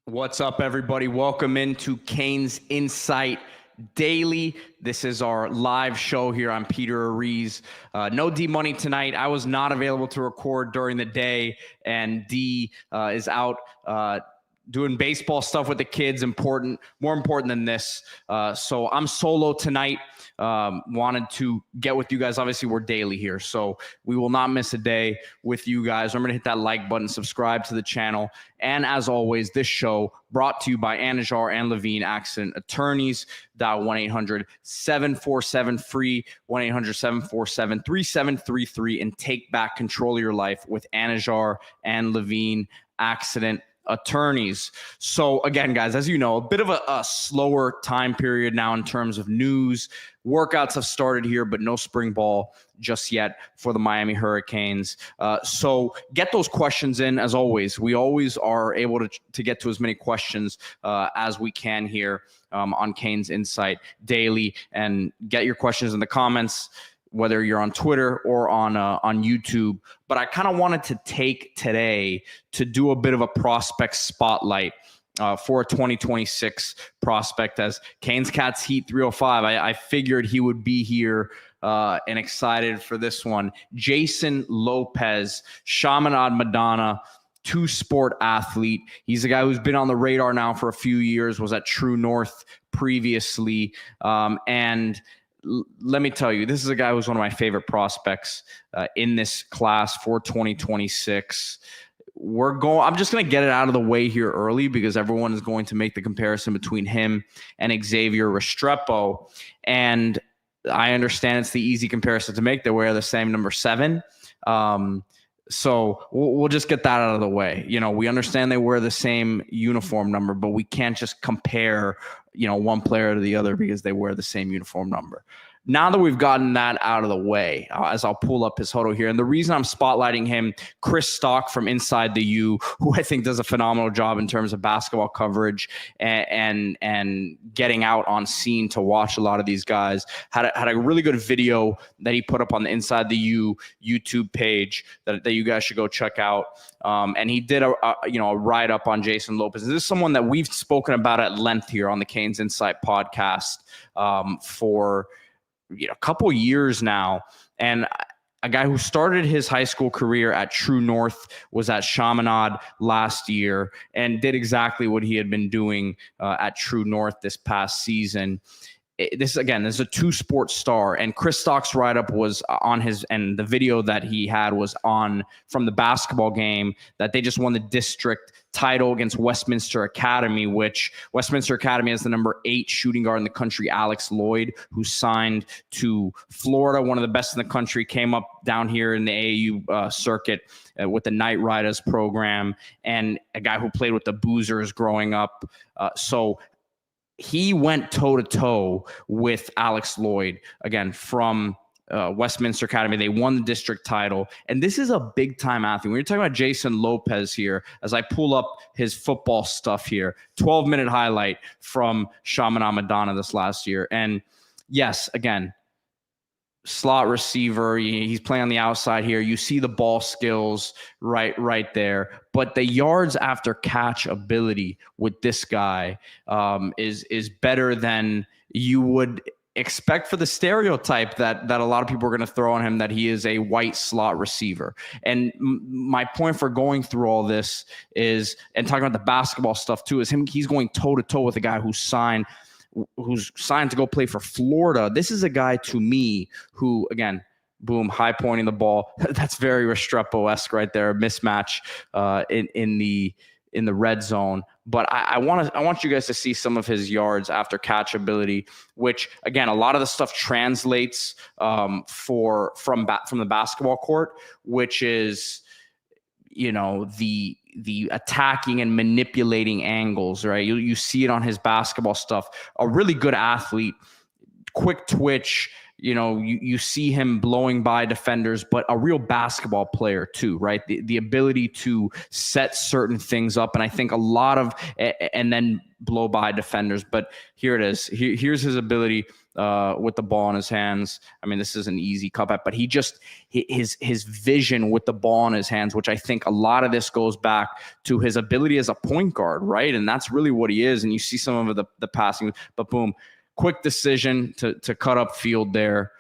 What's up, everybody? Welcome into Canes Insight Daily. This is our live show here. I'm Peter Ariz. No D Money tonight. I was not available to record during the day, and D is out doing baseball stuff with the kids. More important than this. So I'm solo tonight. Wanted to get with you guys. Obviously, we're daily here, so we will not miss a day with you guys. Remember to hit that like button, subscribe to the channel. And as always, this show brought to you by Anajar and Levine Accident Attorneys. Dial 1-800-747-FREE, 1-800-747-3733, and take back control of your life with Anajar and Levine Accident Attorneys. So again, guys, as you know, a bit of a slower time period now in terms of news. Workouts have started here, but no spring ball just yet for the Miami Hurricanes. So get those questions in. As always, we always are able to get to as many questions as we can here on Canes Insight Daily, and get your questions in the comments, whether you're on Twitter or on YouTube. But I kind of wanted to take today to do a bit of a prospect spotlight for a 2026 prospect, as Canes Cats Heat 305. I figured he would be here and excited for this one. Jasen Lopez, Chaminade Madonna, two-sport athlete. He's a guy who's been on the radar now for a few years, was at True North previously, and let me tell you, this is a guy who's one of my favorite prospects in this class for 2026. I'm just going to get it out of the way here early, because everyone is going to make the comparison between him and Xavier Restrepo. And I understand it's the easy comparison to make. They wear the same number 7. So we'll just get that out of the way. You know, we understand they wear the same uniform number, but we can't just compare, one player to the other because they wear the same uniform number. Now that we've gotten that out of the way, as I'll pull up his photo here, and the reason I'm spotlighting him, Chris Stock from Inside the U, who I think does a phenomenal job in terms of basketball coverage and getting out on scene to watch a lot of these guys, had a really good video that he put up on the Inside the U YouTube page that you guys should go check out. And he did a write up on Jasen Lopez. This is someone that we've spoken about at length here on the Canes Insight podcast for a couple years now, and a guy who started his high school career at True North, was at Chaminade last year, and did exactly what he had been doing at True North this past season. This is a two-sport star, and Chris Stock's write-up was on and the video that he had was from the basketball game that they just won the district title against Westminster Academy, which Westminster Academy has the number 8 shooting guard in the country, Alex Lloyd, who signed to Florida, one of the best in the country, came up down here in the AAU circuit with the Knight Riders program, and a guy who played with the Boozers growing up. So he went toe-to-toe with Alex Lloyd, again, from Westminster Academy. They won the district title. And this is a big-time athlete. When you're talking about Jasen Lopez here, as I pull up his football stuff here, 12-minute highlight from Chaminade Madonna this last year. And yes, again, slot receiver. He's playing on the outside here. You see the ball skills right there. But the yards after catch ability with this guy is better than you would expect for the stereotype that a lot of people are going to throw on him, that he is a white slot receiver. And my point for going through all this is, and talking about the basketball stuff too, is he's going toe-to-toe with a guy who's signed to go play for Florida. This is a guy, to me, who, again, boom, high pointing the ball. That's very Restrepo-esque right there, a mismatch in the red zone. But I want you guys to see some of his yards after catch ability, which, again, a lot of the stuff translates from the basketball court, which is, the attacking and manipulating angles, right? You see it on his basketball stuff. A really good athlete, quick twitch. You see him blowing by defenders, but a real basketball player too, right? The ability to set certain things up, and I think a lot of, and then blow by defenders. But here it is. Here's his ability with the ball in his hands. I mean, this is an easy cutback, but his vision with the ball in his hands, which I think a lot of this goes back to his ability as a point guard, right? And that's really what he is. And you see some of the passing, but boom, quick decision to cut up field there.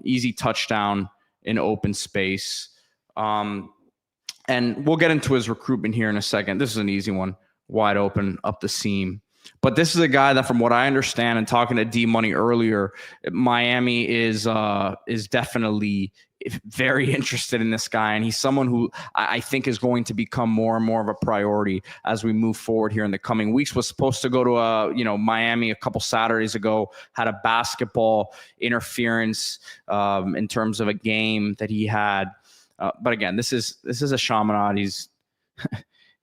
Easy touchdown in open space. And we'll get into his recruitment here in a second. This is an easy one, wide open up the seam. But this is a guy that, from what I understand, and talking to D Money earlier, Miami is definitely very interested in this guy, and he's someone who I think is going to become more and more of a priority as we move forward here in the coming weeks. Was supposed to go to Miami a couple Saturdays ago, had a basketball interference in terms of a game that he had. But again, this is a Chaminade.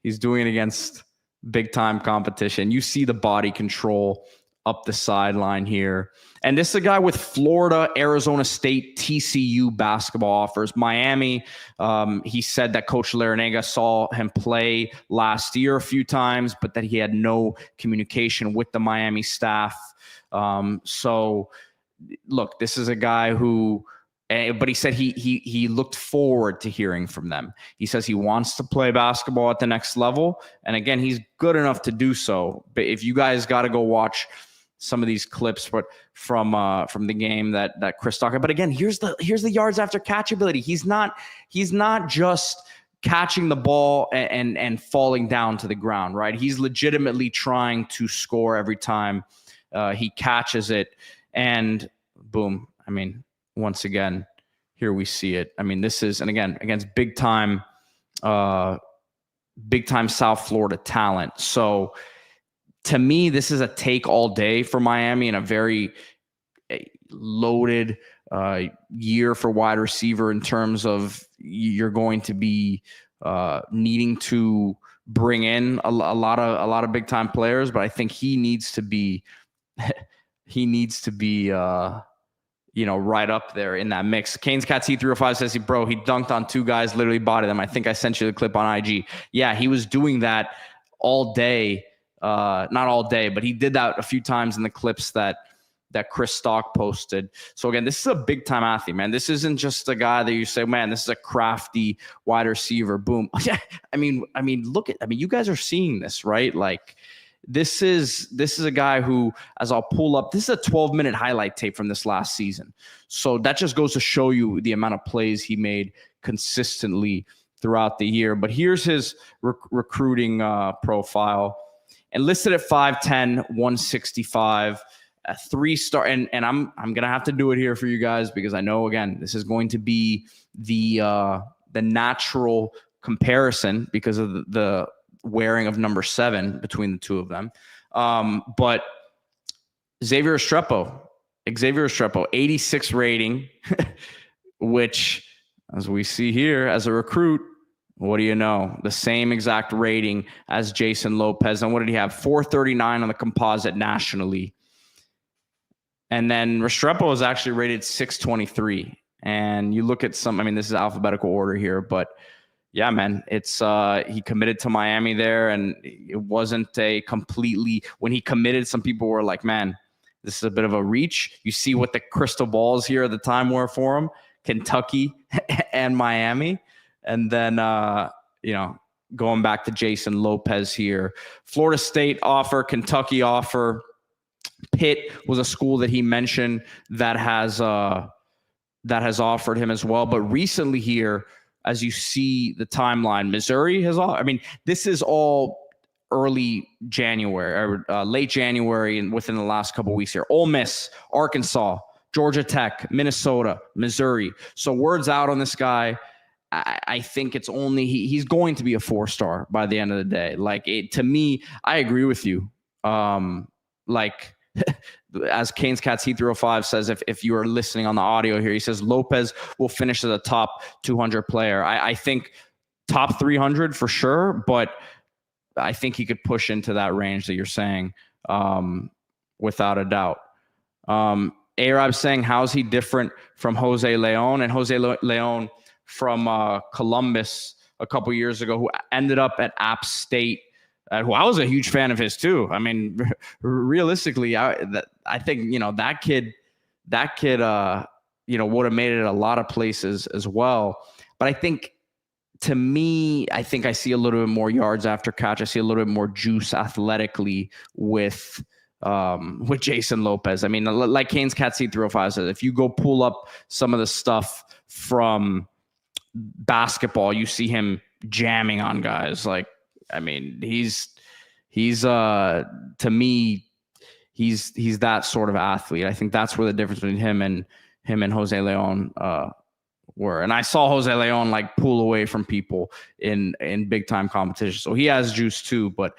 He's doing it against big time competition. You see the body control up the sideline here. And this is a guy with Florida, Arizona State, TCU basketball offers. Miami, he said that Coach Larinaga saw him play last year a few times, but that he had no communication with the Miami staff. So look, this is a guy who, but he said he looked forward to hearing from them. He says he wants to play basketball at the next level. And again, he's good enough to do so. But if you guys got to go watch some of these clips from the game that Chris talked about. But again, here's the yards after catch ability. He's not just catching the ball and falling down to the ground, right? He's legitimately trying to score every time he catches it. And boom, I mean, once again, here we see it. I mean, this is, and again, against big time South Florida talent. So to me, this is a take all day for Miami and a very loaded year for wide receiver in terms of you're going to be needing to bring in a lot of big time players, but I think he needs to be right up there in that mix. Canes Cat T305 says, bro, he dunked on two guys, literally bodied them. I think I sent you the clip on IG. Yeah, he was doing that all day. Not all day, but he did that a few times in the clips that Chris Stock posted. So again, this is a big time athlete, man. This isn't just a guy that you say, man, this is a crafty wide receiver. Boom. I mean, you guys are seeing this, right? Like, this is a guy who, as I'll pull up, this is a 12-minute highlight tape from this last season. So that just goes to show you the amount of plays he made consistently throughout the year. But here's his recruiting profile. And listed at 5'10", 165, a 3-star. And I'm going to have to do it here for you guys because I know, again, this is going to be the natural comparison because of the wearing of number 7 between the two of them. But Xavier Estrepo, 86 rating, which, as we see here, as a recruit, what do you know? The same exact rating as Jasen Lopez. And what did he have? 439 on the composite nationally. And then Restrepo is actually rated 623. And you look at this is alphabetical order here, but yeah, man, it's he committed to Miami there, and it wasn't a completely, when he committed, some people were like, man, this is a bit of a reach. You see what the crystal balls here at the time were for him, Kentucky and Miami. And then, going back to Jasen Lopez here, Florida State offer, Kentucky offer. Pitt was a school that he mentioned that has offered him as well. But recently here, as you see the timeline, Missouri has this is all early January or late January and within the last couple of weeks here. Ole Miss, Arkansas, Georgia Tech, Minnesota, Missouri. So word's out on this guy. I think it's only he's going to be a 4-star by the end of the day. To me, I agree with you. As Canes Cats T305 says, if you are listening on the audio here, he says Lopez will finish as a top 200 player. I think top 300 for sure, but I think he could push into that range that you're saying without a doubt. A-Rob saying, how's he different from Jose Leon? And Jose Leon from Columbus a couple years ago, who ended up at App State who I was a huge fan of his too. I mean, realistically, I think, that kid, would have made it a lot of places as well. But I think, to me, I think I see a little bit more yards after catch. I see a little bit more juice athletically with Jasen Lopez. I mean, like Kane's Cat Seat 305 says, if you go pull up some of the stuff from basketball, you see him jamming on guys. Like, I mean, he's to me, he's that sort of athlete. I think that's where the difference between him and Jose Leon were. And I saw Jose Leon like pull away from people in big time competition. So he has juice too, but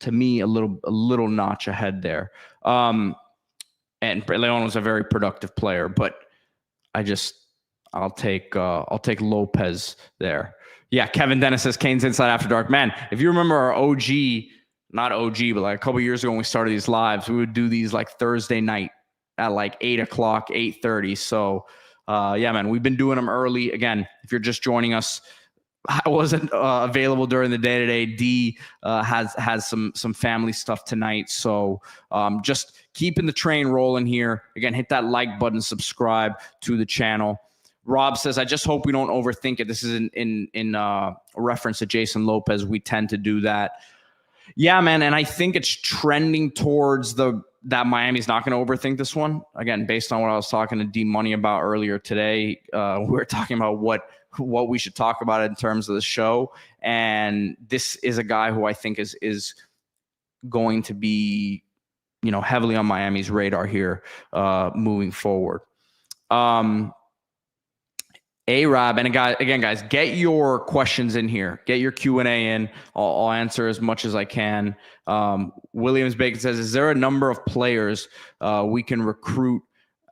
to me, a little notch ahead there. And Leon was a very productive player, but I'll take Lopez there. Yeah, Kevin Dennis says Kane's Inside After Dark. Man, if you remember our not OG, but like a couple years ago when we started these lives, we would do these like Thursday night at like 8 o'clock, 8:30. So yeah, man, we've been doing them early. Again, if you're just joining us, I wasn't available during the day today. D has some family stuff tonight. So just keeping the train rolling here. Again, hit that like button, subscribe to the channel. Rob says, I just hope we don't overthink it. This is in reference to Jasen Lopez. We tend to do that. Yeah, man. And I think it's trending towards that Miami's not going to overthink this one. Again, based on what I was talking to D Money about earlier today, we were talking about what we should talk about in terms of the show. And this is a guy who I think is going to be, heavily on Miami's radar here moving forward. A-Rob, and again, guys, get your questions in here. Get your Q&A in. I'll answer as much as I can. Williams Bacon says, is there a number of players we can recruit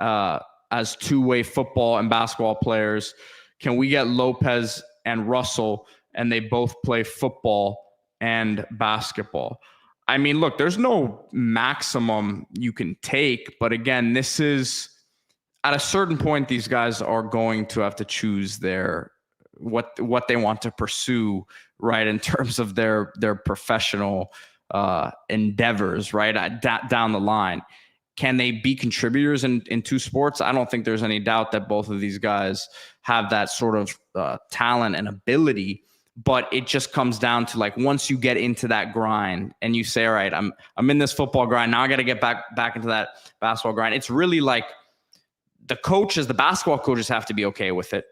as two-way football and basketball players? Can we get Lopez and Russell, and they both play football and basketball? I mean, look, there's no maximum you can take, but again, this is... at a certain point, these guys are going to have to choose what they want to pursue, right, in terms of their professional endeavors, right, down the line. Can they be contributors in two sports? I don't think there's any doubt that both of these guys have that sort of talent and ability, but it just comes down to, like, once you get into that grind and you say, all right, I'm in this football grind, now I got to get back into that basketball grind. It's really like, the basketball coaches have to be okay with it,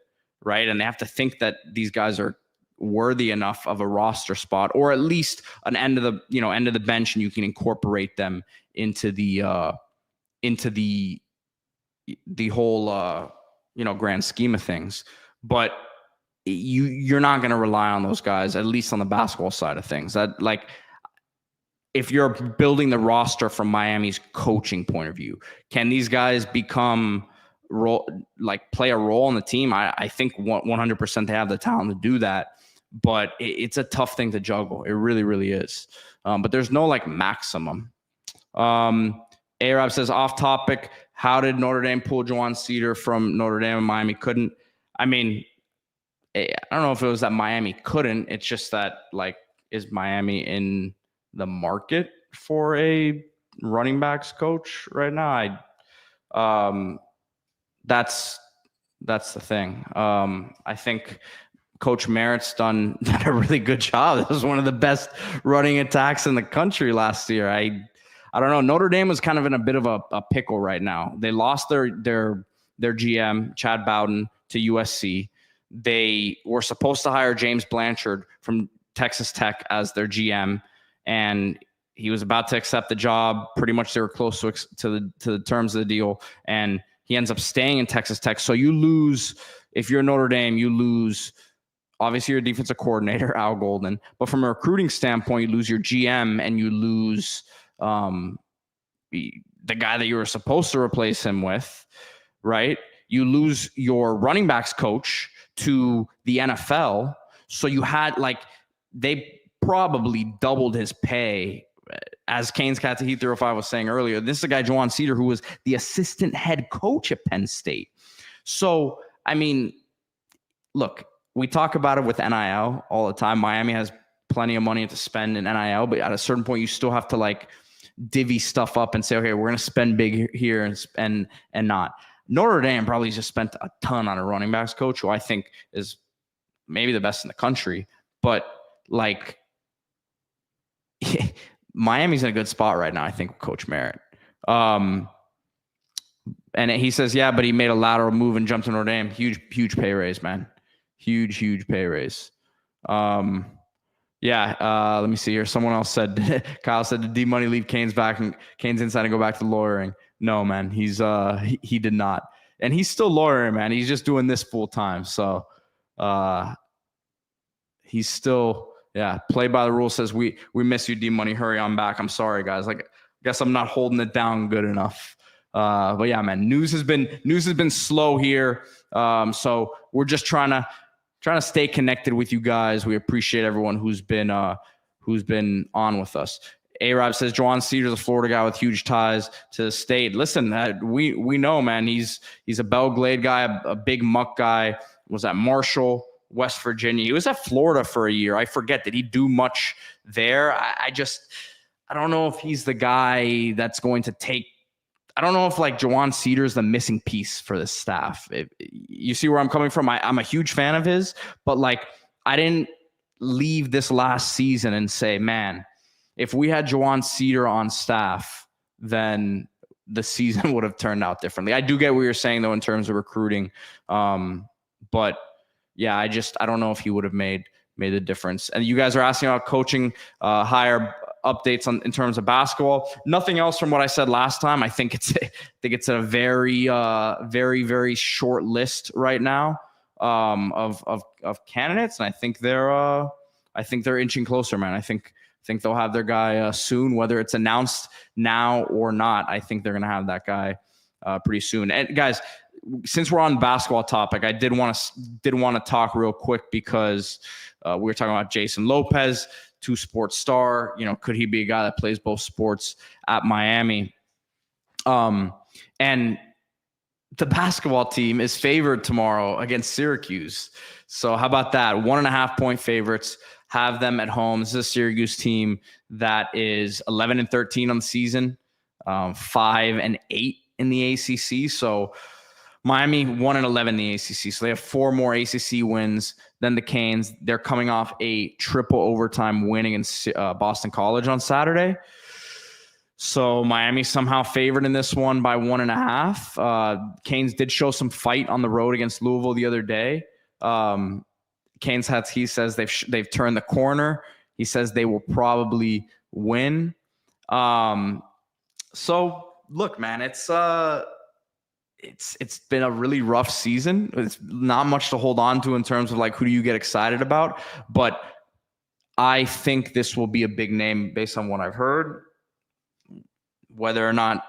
right? And they have to think that these guys are worthy enough of a roster spot, or at least an end of the bench, and you can incorporate them into the whole grand scheme of things. But you're not going to rely on those guys, at least on the basketball side of things. That, like, if you're building the roster from Miami's coaching point of view, can these guys play a role on the team? I think 100% they have the talent to do that, but it's a tough thing to juggle. It really, really is. But there's no like maximum. A-Rob says, off topic, how did Notre Dame pull Juwan Cedar from Notre Dame and Miami couldn't? I mean, I don't know if it was that Miami couldn't. It's just that, like, is Miami in the market for a running backs coach right now? That's the thing. I think Coach Merritt's done a really good job. It was one of the best running attacks in the country last year. I don't know. Notre Dame was kind of in a bit of a pickle right now. They lost their GM, Chad Bowden, to USC. They were supposed to hire James Blanchard from Texas Tech as their GM, and he was about to accept the job. Pretty much they were close to the terms of the deal, and he ends up staying in Texas Tech. So you lose, if you're Notre Dame, you lose, obviously, your defensive coordinator, Al Golden. But from a recruiting standpoint, you lose your GM, and you lose the guy that you were supposed to replace him with, right? You lose your running backs coach to the NFL. So you had, like, they probably doubled his pay. As Kane's Cat Heat 305 was saying earlier, this is a guy, Juwan Cedar, who was the assistant head coach at Penn State. So, I mean, look, we talk about it with NIL all the time. Miami has plenty of money to spend in NIL, but at a certain point, you still have to like divvy stuff up and say, okay, we're going to spend big here and not. Notre Dame probably just spent a ton on a running backs coach, who I think is maybe the best in the country, but like Miami's in a good spot right now, I think, with Coach Merritt. And he says, yeah, but he made a lateral move and jumped to Notre Dame. Huge pay raise, man. Huge pay raise. Let me see here. Someone else said, Kyle said, did D-Money leave Kane's back and Kane's inside and go back to lawyering? No, man, he did not. And he's still lawyering, man. He's just doing this full time. So he's still, play by the rules. Says, we miss you, D-Money. Hurry on back. I'm sorry, guys. Like, I guess I'm not holding it down good enough. But yeah, man, news has been slow here. So we're just trying to stay connected with you guys. We appreciate everyone who's been on with us. A-Rob says, Juwan Cedar's a Florida guy with huge ties to the state. Listen, we know, man, he's a Belle Glade guy, a big Muck guy, was at Marshall, West Virginia. He was at Florida for a year. I forget. Did he do much there? I don't know if he's the guy that's going to take. I don't know if like Juwan Cedar's the missing piece for this staff. You see where I'm coming from? I'm a huge fan of his, but like I didn't leave this last season and say, man, if we had Juwan Cedar on staff, then the season would have turned out differently. I do get what you're saying though in terms of recruiting, but yeah, I don't know if he would have made the difference. And you guys are asking about coaching hire updates in terms of basketball. Nothing else from what I said last time. I think it's a very short list right now of candidates, and I think they're inching closer, man. I think they'll have their guy soon, whether it's announced now or not. I think they're gonna have that guy pretty soon. And guys, since we're on basketball topic, I did want to talk real quick because we were talking about Jasen Lopez, two-sport star. You know, could he be a guy that plays both sports at Miami? And the basketball team is favored tomorrow against Syracuse. So how about that? 1.5 point favorites. Have them at home. This is a Syracuse team that is 11-13 on the season, 5-8 in the ACC. So Miami 1-11 in the ACC. So they have 4 more ACC wins than the Canes. They're coming off a triple overtime win against Boston College on Saturday. So Miami somehow favored in this one by 1.5. Canes did show some fight on the road against Louisville the other day. Canes he says they've turned the corner. He says they will probably win. So look, man, it's been a really rough season. It's not much to hold on to in terms of like who do you get excited about, but I think this will be a big name based on what I've heard. Whether or not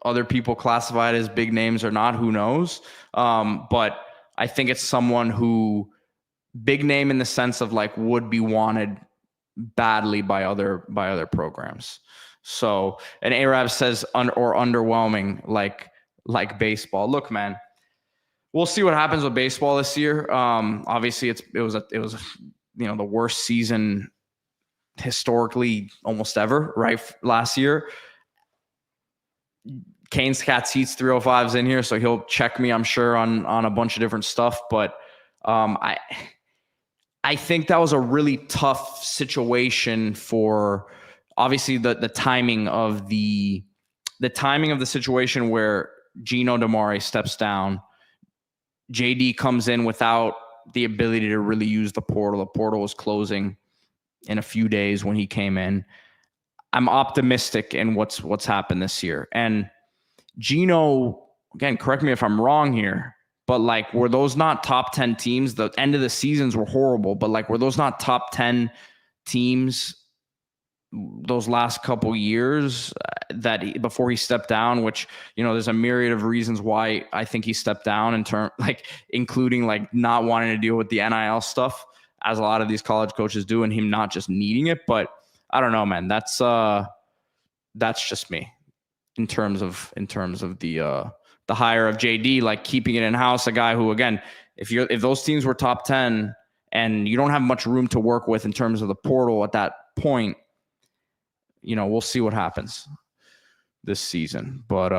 other people classify it as big names or not, who knows? But I think it's someone who big name in the sense of like would be wanted badly by other programs. So, and Arab says or underwhelming like baseball. Look, man, we'll see what happens with baseball this year. Obviously it was the worst season historically almost ever, right? Last year. Canes Cats Heats 305's in here, so he'll check me, I'm sure, on a bunch of different stuff. But I think that was a really tough situation for obviously the timing of the situation where Gino DeMare steps down. JD comes in without the ability to really use the portal. The portal was closing in a few days when he came in. I'm optimistic in what's happened this year. And Gino, again, correct me if I'm wrong here, but like, were those not top 10 teams? The end of the seasons were horrible, but like, were those not top 10 teams those last couple years before he stepped down, which, there's a myriad of reasons why I think he stepped down including like not wanting to deal with the NIL stuff as a lot of these college coaches do and him not just needing it. But I don't know, man. That's just me in terms of the hire of JD, like keeping it in house. A guy who, again, if those teams were top 10 and you don't have much room to work with in terms of the portal at that point, we'll see what happens this season. But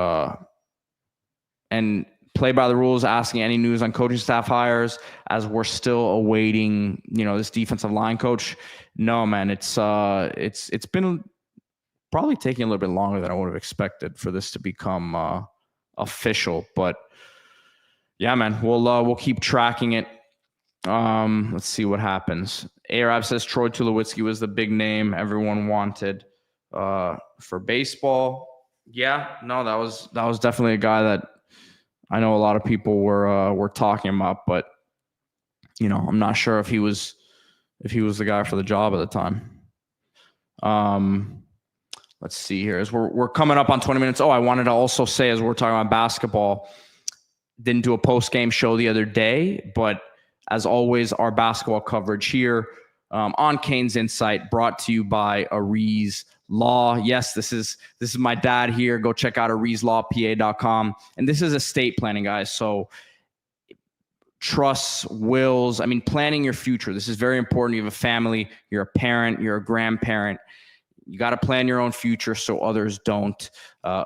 and play by the rules, asking any news on coaching staff hires as we're still awaiting, this defensive line coach. No, man, it's been probably taking a little bit longer than I would have expected for this to become official. But yeah, man, we'll keep tracking it. Let's see what happens. Arab says Troy Tulowitzki was the big name everyone wanted for baseball. Yeah, no, that was definitely a guy that I know a lot of people were talking about, but I'm not sure if he was the guy for the job at the time. Let's see here as we're coming up on 20 minutes. Oh, I wanted to also say, as we're talking about basketball, didn't do a post-game show the other day, but as always, our basketball coverage here on Canes Insight, brought to you by Aries Law. Yes, this is my dad here. Go check out AriesLawPA.com. And this is estate planning, guys. So trusts, wills, planning your future. This is very important. You have a family, you're a parent, you're a grandparent. You got to plan your own future so others don't.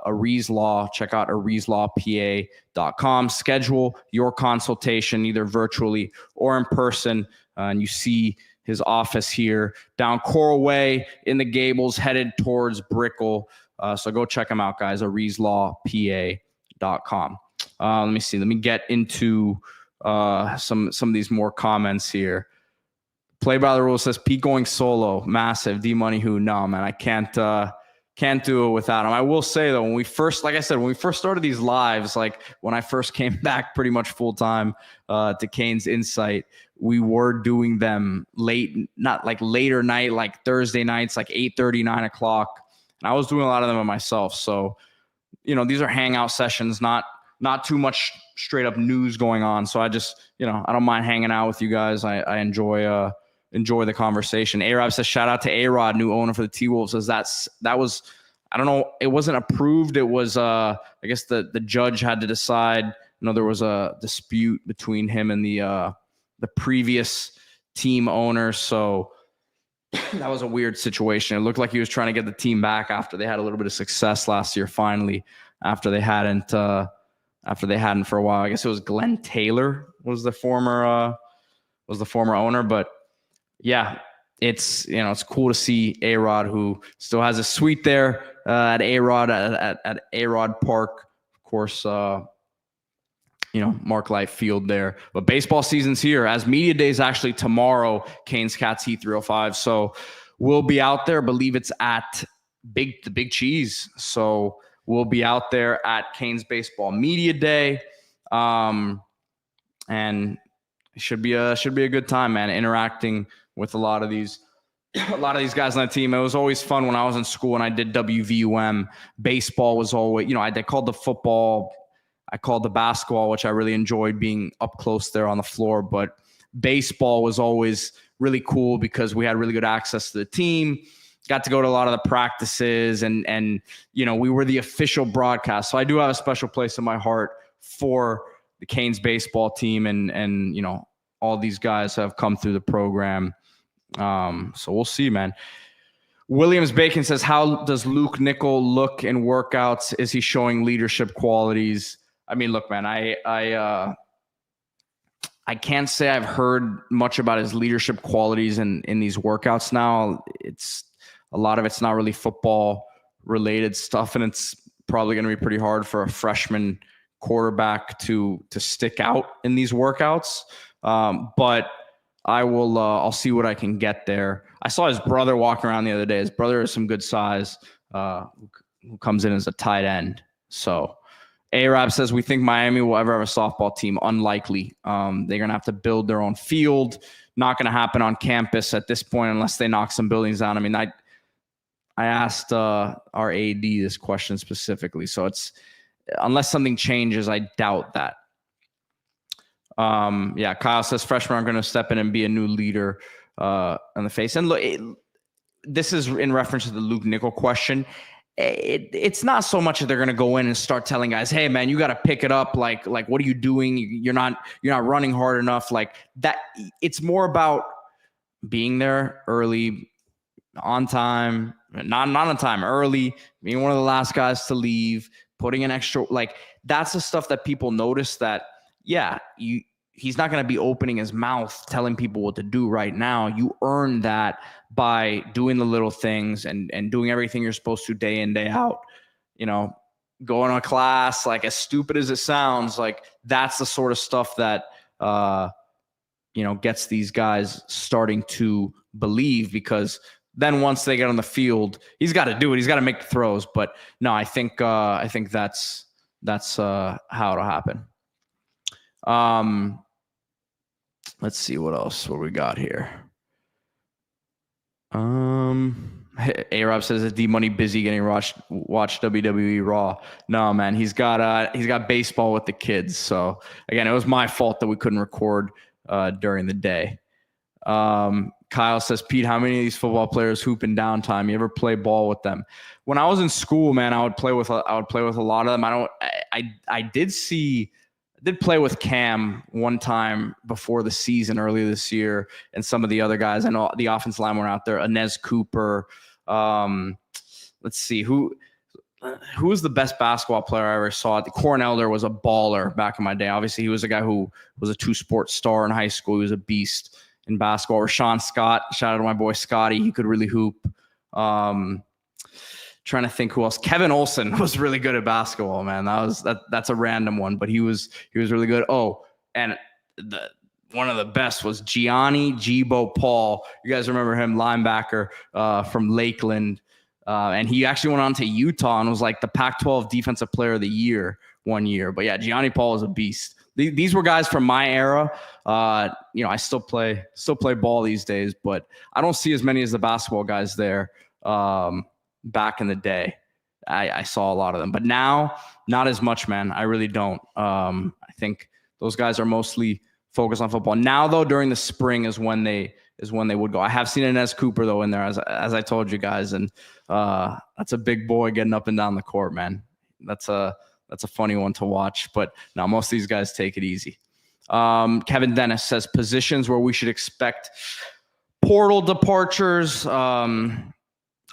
Aries Law, check out AriesLawPA.com. Schedule your consultation either virtually or in person. And you see his office here down Coral Way in the Gables, headed towards Brickell. So go check him out, guys. AriesLawPA.com. Let me see. Let me get into some of these more comments here. Play by the rules says Pete going solo, massive. D Money who? No, man, I can't do it without him. I will say though, when we first started these lives, like when I first came back pretty much full time to Canes Insight, we were doing them late, not like later night, like Thursday nights, like 8:30, 9 o'clock. And I was doing a lot of them by myself. So, these are hangout sessions, not too much straight up news going on. So I just, I don't mind hanging out with you guys. I enjoy the conversation. A-Rob says, shout out to A-Rod, new owner for the T-Wolves. Says that was, I don't know, it wasn't approved. It was, I guess the judge had to decide. There was a dispute between him and the previous team owner. So that was a weird situation. It looked like he was trying to get the team back after they had a little bit of success last year, finally, after they hadn't for a while. I guess it was Glenn Taylor was the former owner, but yeah, it's cool to see A-Rod, who still has a suite there at A-Rod at A-Rod Park, of course. Mark Life Field there. But baseball season's here, as media day is actually tomorrow. Canes Cats Heat 305. So we'll be out there. I believe it's at the Big Cheese. So we'll be out there at Canes Baseball Media Day. And it should be a good time, man, interacting with a lot of these guys on the team. It was always fun when I was in school and I did WVUM. Baseball was always, I called the football, I called the basketball, which I really enjoyed being up close there on the floor. But baseball was always really cool because we had really good access to the team. Got to go to a lot of the practices and we were the official broadcast. So I do have a special place in my heart for the Canes baseball team and all these guys have come through the program. So we'll see, man. Williams Bacon says, how does Luke Nickel look in workouts? Is he showing leadership qualities? Look, man, I can't say I've heard much about his leadership qualities in these workouts now. A lot of it's not really football related stuff, and it's probably going to be pretty hard for a freshman quarterback to stick out in these workouts. But I will, I'll see what I can get there. I saw his brother walking around the other day. His brother is some good size, who comes in as a tight end. So A-Rab says, we think Miami will ever have a softball team. Unlikely. They're going to have to build their own field. Not going to happen on campus at this point unless they knock some buildings down. I asked our AD this question specifically. So it's, unless something changes, I doubt that. Kyle says freshmen are going to step in and be a new leader on the face. And look, this is in reference to the Luke Nickel question. it's not so much that they're going to go in and start telling guys, hey man, you got to pick it up. Like, what are you doing? You're not running hard enough. Like that. It's more about being there early, on time, not on time, early, being one of the last guys to leave, putting an extra, like that's the stuff that people notice that, he's not going to be opening his mouth telling people what to do right now. You earn that by doing the little things and doing everything you're supposed to day in, day out. Going to class, like as stupid as it sounds, like that's the sort of stuff that, gets these guys starting to believe, because then once they get on the field, he's got to do it. He's got to make the throws. But no, I think that's how it'll happen. Let's see what we got here. A-Rob says that D-Money busy getting watch WWE Raw. No, man, he's got baseball with the kids. So again, it was my fault that we couldn't record during the day. Kyle says, Pete, how many of these football players hoop in downtime? You ever play ball with them? When I was in school, man, I would play with a lot of them. I did play with Cam one time before the season earlier this year, and some of the other guys. I know the offensive line were out there. Inez Cooper. Let's see who was the best basketball player I ever saw. Cornelder was a baller back in my day. Obviously, he was a guy who was a 2-sport star in high school. He was a beast in basketball. Rashawn Scott, shout out to my boy Scotty. He could really hoop. Trying to think who else. Kevin Olson was really good at basketball, man. That's a random one, but he was really good. Oh, and one of the best was Gianni Jibo Paul. You guys remember him, linebacker from Lakeland. And he actually went on to Utah and was like the Pac-12 Defensive Player of the Year one year. But yeah, Gianni Paul is a beast. These were guys from my era. I still play ball these days, but I don't see as many as the basketball guys there. Back in the day, I saw a lot of them, but now not as much, man. I really don't. I think those guys are mostly focused on football now, though. During the spring is when they would go. I have seen Inez Cooper though in there, as I told you guys, and that's a big boy getting up and down the court, man. That's a funny one to watch, but now most of these guys take it easy. Kevin Dennis says positions where we should expect portal departures.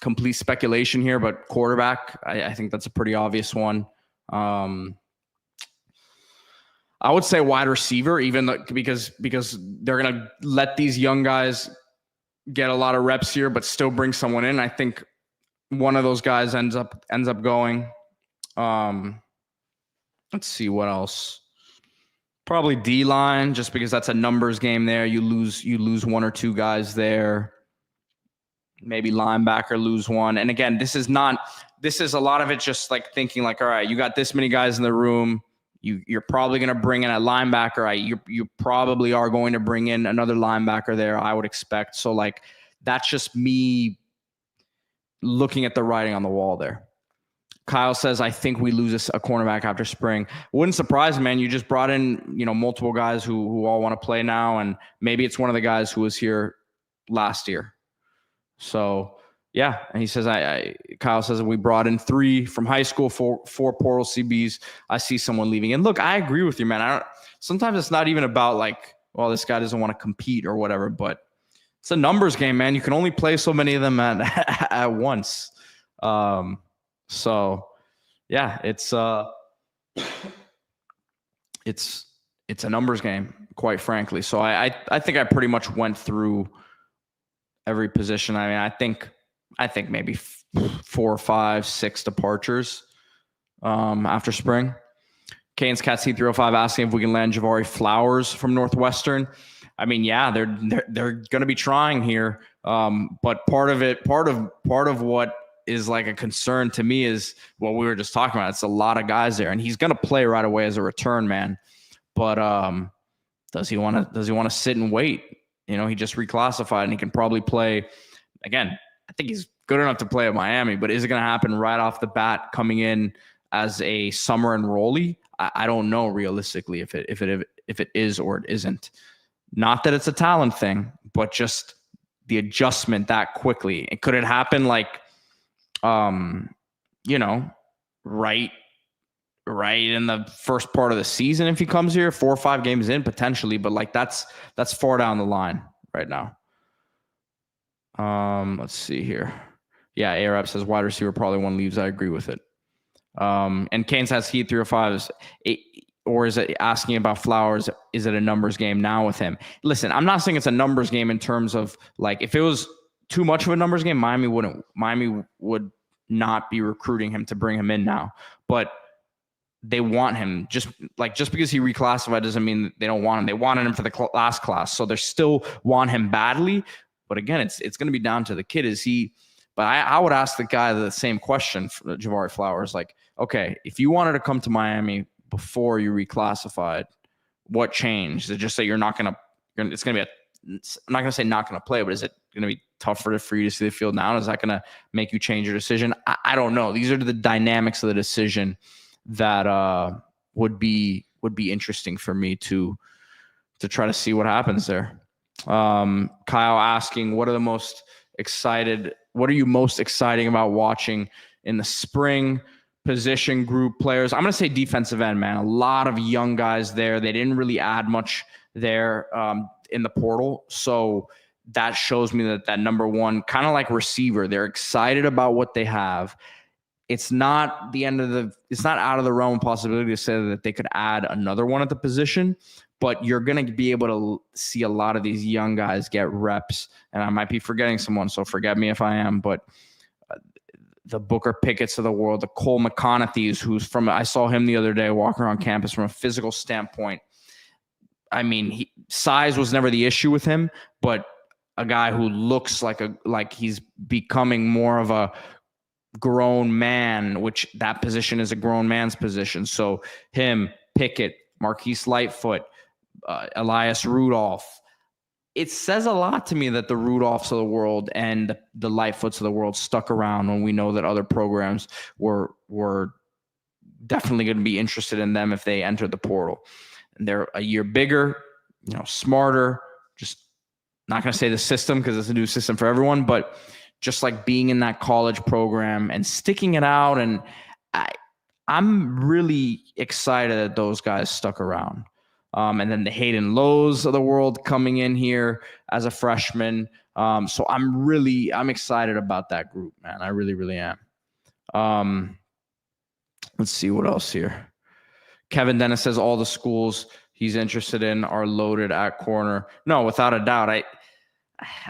Complete speculation here, but quarterback, I think that's a pretty obvious one. I would say wide receiver, even though, because they're going to let these young guys get a lot of reps here, but still bring someone in. I think one of those guys ends up going. Let's see what else. Probably D-line, just because that's a numbers game there. You lose one or two guys there. Maybe linebacker, lose one. And again, this is a lot of it just like thinking like, all right, you got this many guys in the room. You're probably going to bring in a linebacker. Right? You probably are going to bring in another linebacker there, I would expect. So like, that's just me looking at the writing on the wall there. Kyle says, I think we lose a cornerback after spring. Wouldn't surprise me, man. You just brought in, multiple guys who all want to play now. And maybe it's one of the guys who was here last year. So yeah, and he says, Kyle says we brought in 3 from high school, four portal CBs. I see someone leaving. And look, I agree with you, man. Sometimes it's not even about like, well, this guy doesn't want to compete or whatever, but it's a numbers game, man. You can only play so many of them at once. So yeah, it's a numbers game, quite frankly. So I think I pretty much went through every position. I mean, I think maybe 4, 5, 6 departures after spring. Kane's Cats T305 asking if we can land Javari Flowers from Northwestern. I mean, yeah, they're going to be trying here. But part of what is like a concern to me is what we were just talking about. It's a lot of guys there, and he's going to play right away as a return man. But does he want to sit and wait? He just reclassified and he can probably play again. I think he's good enough to play at Miami, but is it going to happen right off the bat coming in as a summer enrollee? I don't know realistically if it is or it isn't. Not that it's a talent thing, but just the adjustment that quickly. And could it happen like right in the first part of the season if he comes here, 4 or 5 games in potentially, but like that's far down the line right now. Let's see here. Yeah, Arab says wide receiver probably one leaves. I agree with it. And Kane says Heat 3 or 5 or is it asking about Flowers? Is it a numbers game now with him? Listen, I'm not saying it's a numbers game in terms of like if it was too much of a numbers game, Miami would not be recruiting him to bring him in now, but they want him. Just because he reclassified doesn't mean they don't want him. They wanted him for the last class, so they still want him badly. But again, it's going to be down to the kid. Is he? But I would ask the guy the same question for Javari Flowers. Like, okay, if you wanted to come to Miami before you reclassified, what changed? Is it just that you're not going to? It's going to be I'm not going to say not going to play, but is it going to be tougher for you to see the field now? Is that going to make you change your decision? I don't know. These are the dynamics of the decision that would be interesting for me to try to see what happens there. Kyle asking, what are you most exciting about watching in the spring? Position group players. I'm going to say defensive end, man. A lot of young guys there. They didn't really add much there in the portal. So that shows me that number one, kind of like receiver, they're excited about what they have. It's not it's not out of the realm of possibility to say that they could add another one at the position, but you're going to be able to see a lot of these young guys get reps. And I might be forgetting someone, so forget me if I am, but the Booker Pickett's of the world, the Cole McConaughey's, I saw him the other day walking around campus from a physical standpoint. I mean, size was never the issue with him, but a guy who looks like he's becoming more of a grown man, which that position is a grown man's position. So him, Pickett, Marquise Lightfoot, Elias Rudolph. It says a lot to me that the Rudolphs of the world and the Lightfoots of the world stuck around when we know that other programs were definitely going to be interested in them if they entered the portal. And they're a year bigger, smarter, just not going to say the system because it's a new system for everyone, but just like being in that college program and sticking it out. And I'm really excited that those guys stuck around. And then the Hayden Lowe's of the world coming in here as a freshman. So I'm excited about that group, man. I really, really am. Let's see what else here. Kevin Dennis says all the schools he's interested in are loaded at corner. No, without a doubt. I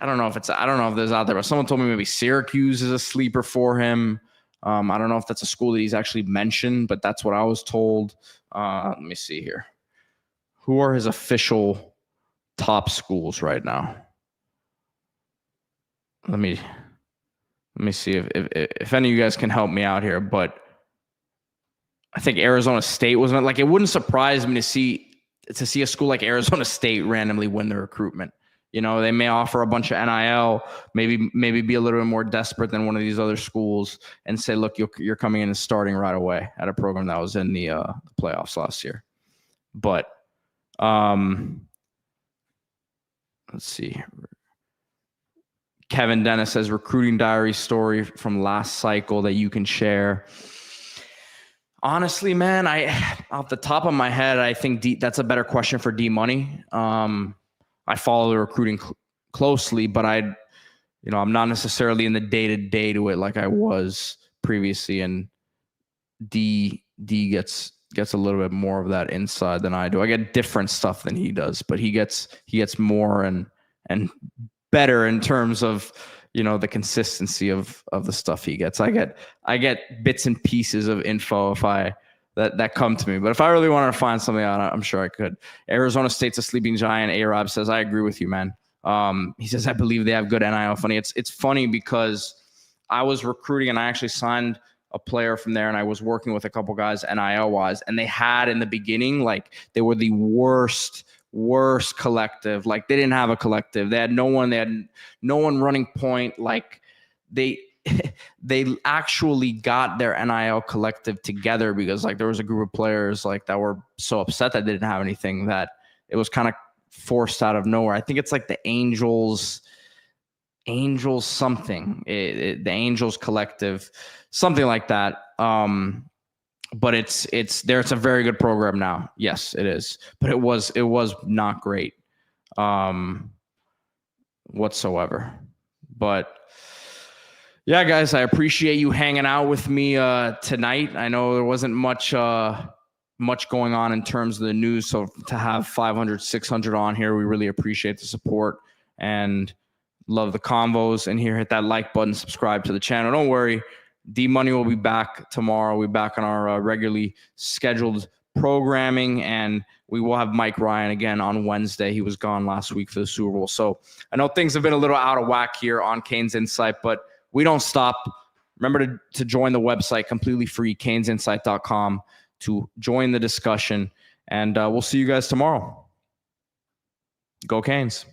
don't know if there's out there, but someone told me maybe Syracuse is a sleeper for him. I don't know if that's a school that he's actually mentioned, but that's what I was told. Let me see here. Who are his official top schools right now? Let me see if any of you guys can help me out here, but I think Arizona State was like, it wouldn't surprise me to see a school like Arizona State randomly win the recruitment. They may offer a bunch of NIL, maybe be a little bit more desperate than one of these other schools and say, look, you're coming in and starting right away at a program that was in the playoffs last year. But let's see. Kevin Dennis says recruiting diary story from last cycle that you can share. Honestly, man, off the top of my head, I think that's a better question for D Money. I follow the recruiting closely, but I'm not necessarily in the day-to-day to it like I was previously. And D gets a little bit more of that inside than I do. I get different stuff than he does, but he gets more and better in terms of, the consistency of the stuff he gets. I get bits and pieces of info that come to me. But if I really wanted to find something out, I'm sure I could. Arizona State's a sleeping giant. A-Rob says, I agree with you, man. He says, I believe they have good NIL funny. It's funny because I was recruiting and I actually signed a player from there and I was working with a couple guys NIL wise, and they had in the beginning, like they were the worst collective. Like they didn't have a collective. They had no one running point. Like they actually got their NIL collective together because like there was a group of players like that were so upset that they didn't have anything that it was kind of forced out of nowhere. I think it's like the Angels Angels something, the Angels Collective, something like that. But it's there. It's a very good program now. Yes, it is. But it was not great whatsoever. But yeah, guys, I appreciate you hanging out with me tonight. I know there wasn't much going on in terms of the news. So to have 500, 600 on here, we really appreciate the support and love the convos. And here, hit that like button, subscribe to the channel. Don't worry, D-Money will be back tomorrow. We'll be back on our regularly scheduled programming, and we will have Mike Ryan again on Wednesday. He was gone last week for the Super Bowl. So I know things have been a little out of whack here on Canes Insight, but we don't stop. Remember to join the website, completely free, canesinsight.com, to join the discussion. And we'll see you guys tomorrow. Go Canes.